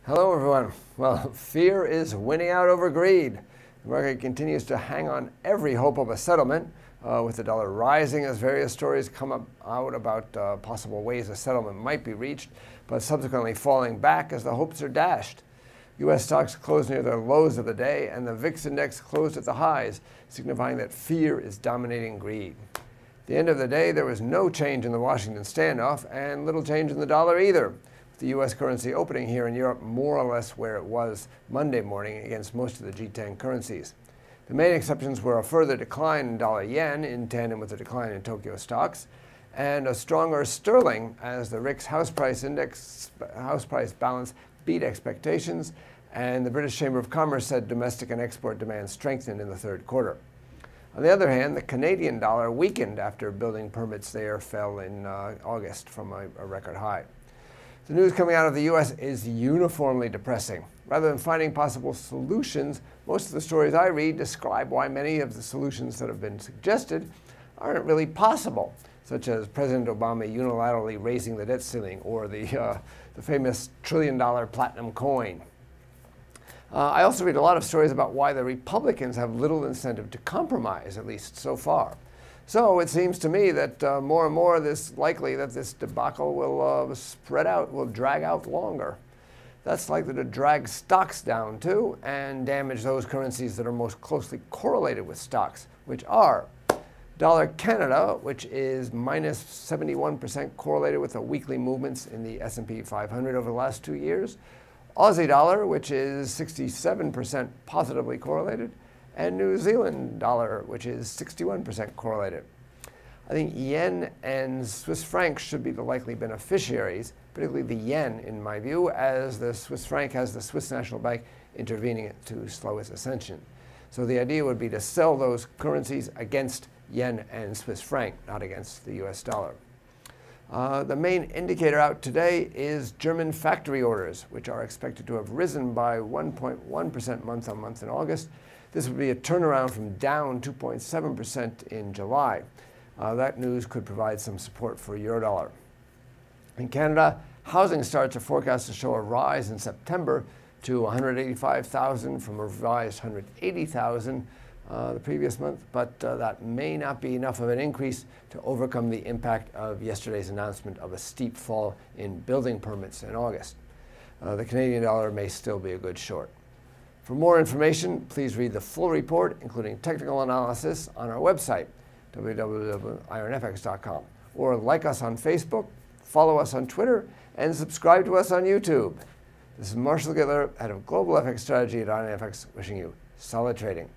Hello everyone. Well, fear is winning out over greed. The market continues to hang on every hope of a settlement, with the dollar rising as various stories come out about possible ways a settlement might be reached, but subsequently falling back as the hopes are dashed. U.S. stocks closed near their lows of the day, and the VIX index closed at the highs, signifying that fear is dominating greed. At the end of the day, there was no change in the Washington standoff, and little change in the dollar either, with the U.S. currency opening here in Europe more or less where it was Monday morning against most of the G10 currencies. The main exceptions were a further decline in dollar-yen in tandem with a decline in Tokyo stocks, and a stronger sterling as the RICS house price balance beat expectations, and the British Chamber of Commerce said domestic and export demand strengthened in the third quarter. On the other hand, the Canadian dollar weakened after building permits there fell in August from a record high. The news coming out of the U.S. is uniformly depressing. Rather than finding possible solutions, most of the stories I read describe why many of the solutions that have been suggested aren't really possible, such as President Obama unilaterally raising the debt ceiling or the famous trillion-dollar platinum coin. I also read a lot of stories about why the Republicans have little incentive to compromise, at least so far. So it seems to me that more and more it's likely that this debacle will will drag out longer. That's likely to drag stocks down too and damage those currencies that are most closely correlated with stocks, which are Dollar Canada, which is minus 71% correlated with the weekly movements in the S&P 500 over the last 2 years. Aussie dollar, which is 67% positively correlated. And New Zealand dollar, which is 61% correlated. I think yen and Swiss francs should be the likely beneficiaries, particularly the yen, in my view, as the Swiss franc has the Swiss National Bank intervening to slow its ascension. So the idea would be to sell those currencies against yen and Swiss franc, not against the US dollar. The main indicator out today is German factory orders, which are expected to have risen by 1.1% month on month in August. This would be a turnaround from down 2.7% in July. That news could provide some support for Eurodollar. In Canada, housing starts are forecast to show a rise in September to 185,000 from a revised 180,000 the previous month, but that may not be enough of an increase to overcome the impact of yesterday's announcement of a steep fall in building permits in August. The Canadian dollar may still be a good short. For more information, please read the full report, including technical analysis, on our website, www.ironfx.com, or like us on Facebook, follow us on Twitter, and subscribe to us on YouTube. This is Marshall Gittler, head of Global FX Strategy at IronFX, wishing you solid trading.